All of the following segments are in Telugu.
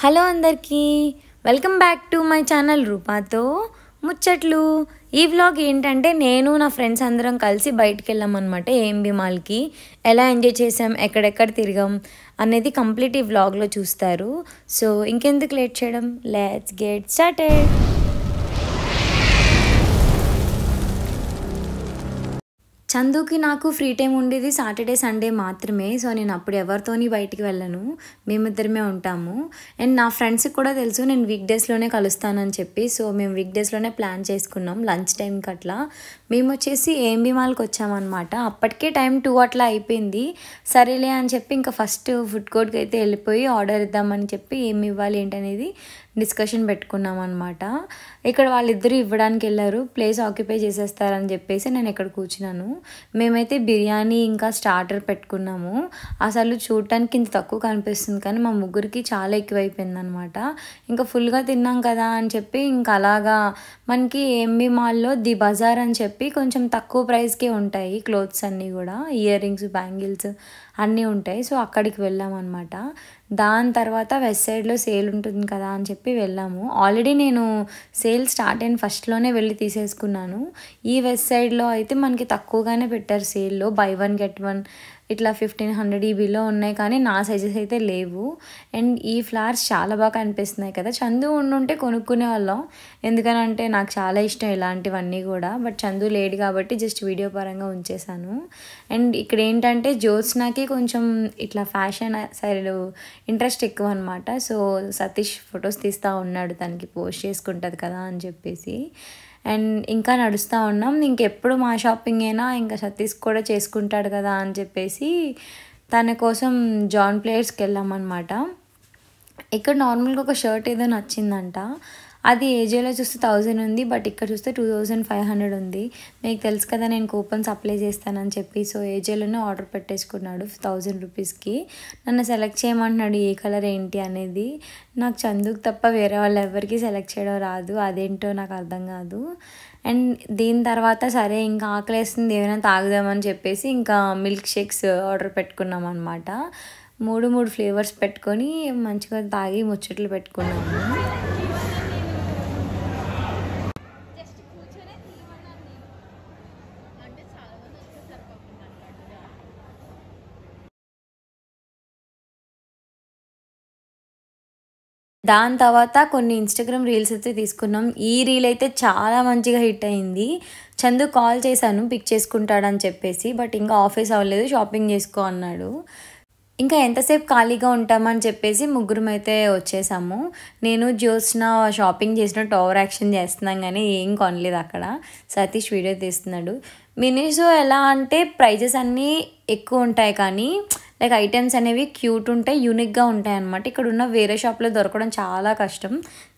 హలో అందరికీ welcome back to my channel రూపాతో ముచ్చట్లు. ఈ వ్లాగ్ ఏంటంటే నేను నా ఫ్రెండ్స్ అందరం కలిసి బయటికి వెళ్ళామన్నమాట ఏఎంబి మాల్కి. ఎలా ఎంజాయ్ చేసాం, ఎక్కడెక్కడ తిరిగాం అనేది కంప్లీట్ ఈ వ్లాగ్లో చూస్తారు. సో ఇంకెందుకు లేట్ చేయడం, లెట్స్ గెట్ స్టార్టెడ్. చందుకి నాకు ఫ్రీ టైం ఉండేది సాటర్డే సండే మాత్రమే. సో నేను అప్పుడు ఎవరితోని బయటికి వెళ్ళను, మేమిద్దరమే ఉంటాము. అండ్ నా ఫ్రెండ్స్కి కూడా తెలుసు నేను వీక్ డేస్లోనే కలుస్తానని చెప్పి. సో మేము వీక్ డేస్లోనే ప్లాన్ చేసుకున్నాం లంచ్ టైంకి అట్లా. మేము వచ్చేసి ఏఎంబి మాల్కి వచ్చామన్నమాట. అప్పటికే టైం 2 అట్లా అయిపోయింది. సరేలే అని చెప్పి ఇంకా ఫస్ట్ ఫుడ్ కోర్ట్కి అయితే వెళ్ళిపోయి ఆర్డర్ ఇద్దామని చెప్పి ఏమి ఇవ్వాలి ఏంటనేది డిస్కషన్ పెట్టుకున్నాం అనమాట. ఇక్కడ వాళ్ళిద్దరూ ఇవ్వడానికి వెళ్ళారు, ప్లేస్ ఆక్యుపై చేసేస్తారని చెప్పేసి నేను ఇక్కడ కూర్చున్నాను. మేమైతే బిర్యానీ ఇంకా స్టార్టర్ పెట్టుకున్నాము. అసలు చూడటానికి ఇంత తక్కువ కనిపిస్తుంది కానీ మా ముగ్గురికి చాలా ఎక్కువైపోయింది అనమాట. ఇంకా ఫుల్గా తిన్నాం కదా అని చెప్పి ఇంకా అలాగా మనకి ఏఎంబి మాల్లో ది బజార్ అని చెప్పి కొంచెం తక్కువ ప్రైస్కే ఉంటాయి క్లోత్స్ అన్నీ కూడా, ఇయర్ రింగ్స్, బ్యాంగిల్స్ అన్నీ ఉంటాయి. సో అక్కడికి వెళ్ళామన్నమాట. దాని తర్వాత వెస్ట్ సైడ్లో సేల్ ఉంటుంది కదా అని చెప్పి వెళ్ళాము. ఆల్రెడీ నేను సేల్ స్టార్ట్ అయిన ఫస్ట్లోనే వెళ్ళి తీసేసుకున్నాను. ఈ వెస్ట్ సైడ్లో అయితే మనకి తక్కువగానే పెట్టారు సేల్లో, బై 1 get 1 ఇట్లా 1500 బిలో ఉన్నాయి కానీ నా సైజెస్ అయితే లేవు. అండ్ ఈ ఫ్లవర్స్ చాలా బాగా కనిపిస్తున్నాయి కదా. చందు ఉండుంటే కొనుక్కునే వాళ్ళం, ఎందుకనంటే నాకు చాలా ఇష్టం ఇలాంటివన్నీ కూడా. బట్ చందు లేడు కాబట్టి జస్ట్ వీడియో పరంగా ఉంచేసాను. అండ్ ఇక్కడ ఏంటంటే జ్యోత్స్నాకి కొంచెం ఇట్లా ఫ్యాషన్ సైడ్ ఇంట్రెస్ట్ ఎక్కువ అనమాట. సో సతీష్ ఫొటోస్ తీస్తూ ఉన్నాడు, తనకి పోస్ట్ చేసుకుంటుంది కదా అని చెప్పేసి. అండ్ ఇంకా నడుస్తూ ఉన్నాం. ఇంకెప్పుడు మా షాపింగ్ అయినా ఇంకా సతీష్ కూడా చేసుకుంటాడు కదా అని చెప్పేసి తన కోసం జాన్ ప్లేయర్స్కి వెళ్ళామన్నమాట. ఇక్కడ నార్మల్గా ఒక షర్ట్ ఏదో నచ్చిందంట. అది ఏజేలో చూస్తే 1000 ఉంది, బట్ ఇక్కడ చూస్తే 2500 ఉంది. మీకు తెలుసు కదా నేను కూపన్స్ అప్లై చేస్తానని చెప్పి. సో ఏజేలోనే ఆర్డర్ పెట్టేసుకున్నాడు 1000 రూపీస్కి. నన్ను సెలెక్ట్ చేయమంటున్నాడు ఏ కలర్ ఏంటి అనేది. నాకు చందుకు తప్ప వేరే వాళ్ళు ఎవరికి సెలెక్ట్ చేయడం రాదు, అదేంటో నాకు అర్థం కాదు. అండ్ దీని తర్వాత సరే ఇంకా ఆకలేస్తుంది ఏమైనా తాగుదామని చెప్పేసి ఇంకా మిల్క్ షేక్స్ ఆర్డర్ పెట్టుకున్నాం అనమాట. 3 ఫ్లేవర్స్ పెట్టుకొని మంచిగా తాగి ముచ్చట్లు పెట్టుకున్నాము. దాని తర్వాత కొన్ని ఇన్స్టాగ్రామ్ రీల్స్ అయితే తీసుకున్నాం. ఈ రీల్ అయితే చాలా మంచిగా హిట్ అయింది. చందు కాల్ చేశాను పిక్ చేసుకుంటాడని చెప్పేసి, బట్ ఇంకా ఆఫీస్ అవ్వలేదు, షాపింగ్ చేసుకో అన్నాడు. ఇంకా ఎంతసేపు ఖాళీగా ఉంటామని చెప్పేసి ముగ్గురం అయితే వచ్చేసాము. నేను జ్యోత్స్న షాపింగ్ చేసినట్టు ఓవర్ యాక్షన్ చేస్తున్నాం కానీ ఏం కొనలేదు అక్కడ. సతీష్ వీడియో తీస్తున్నాడు. మినీషో ఎలా అంటే ప్రైజెస్ అన్నీ ఎక్కువ ఉంటాయి కానీ లైక్ ఐటమ్స్ అనేవి క్యూట్ ఉంటాయి, యూనిక్గా ఉంటాయి అన్నమాట. ఇక్కడ ఉన్న వేరే షాప్లో దొరకడం చాలా కష్టం.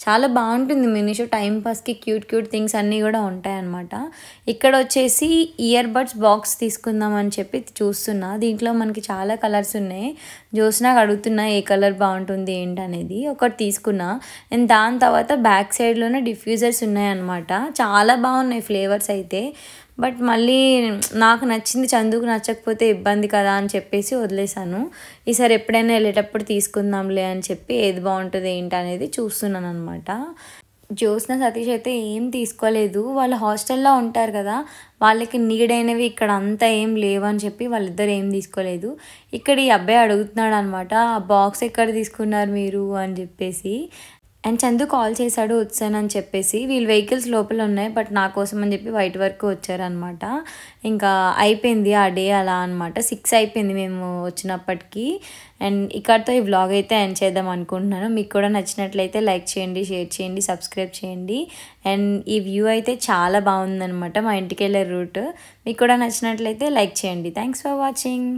చాలా బాగుంటుంది మినీషో, టైంపాస్కి క్యూట్ థింగ్స్ అన్నీ కూడా ఉంటాయి అన్నమాట. ఇక్కడ వచ్చేసి ఇయర్ బడ్స్ బాక్స్ తీసుకుందామని చెప్పి చూస్తున్నా. దీంట్లో మనకి చాలా కలర్స్ ఉన్నాయి. జ్యోత్స్నాకి అడుగుతున్నా ఏ కలర్ బాగుంటుంది ఏంటనేది. ఒకటి తీసుకున్నా. అండ్ దాని తర్వాత బ్యాక్ సైడ్లోనే డిఫ్యూజర్స్ ఉన్నాయన్నమాట. చాలా బాగున్నాయి ఫ్లేవర్స్ అయితే. బట్ మళ్ళీ నాకు నచ్చింది చందుకు నచ్చకపోతే ఇబ్బంది కదా అని చెప్పేసి వదిలేసాను. ఈసారి ఎప్పుడైనా వెళ్ళేటప్పుడు తీసుకుందాంలే అని చెప్పి ఏది బాగుంటుంది ఏంటి అనేది చూస్తున్నాను అనమాట. జ్యోత్స్న సతీష్ అయితే ఏం తీసుకోలేదు. వాళ్ళు హాస్టల్లో ఉంటారు కదా, వాళ్ళకి నీడైనవి ఇక్కడ అంతా ఏం లేవని చెప్పి వాళ్ళిద్దరు ఏం తీసుకోలేదు. ఇక్కడ ఈ అబ్బాయి అడుగుతున్నాడు అనమాట, ఆ బాక్స్ ఎక్కడ తీసుకున్నారు మీరు అని చెప్పేసి. అండ్ చందు కాల్ చేశాడు వచ్చానని చెప్పేసి. వీళ్ళు వెహికల్స్ లోపల ఉన్నాయి, బట్ నా కోసం అని చెప్పి బయట వరకు వచ్చారనమాట. ఇంకా అయిపోయింది ఆ డే అలా అనమాట. 6 అయిపోయింది మేము వచ్చినప్పటికీ. అండ్ ఇక్కడితో ఈ వ్లాగ్ అయితే ఎండ్ చేద్దాం అనుకుంటున్నాను. మీకు కూడా నచ్చినట్లయితే లైక్ చేయండి, షేర్ చేయండి, సబ్స్క్రైబ్ చేయండి. అండ్ ఈ వ్యూ అయితే చాలా బాగుందనమాట, మా ఇంటికి వెళ్ళే రూట్. మీకు కూడా నచ్చినట్లయితే లైక్ చేయండి. Thanks for watching.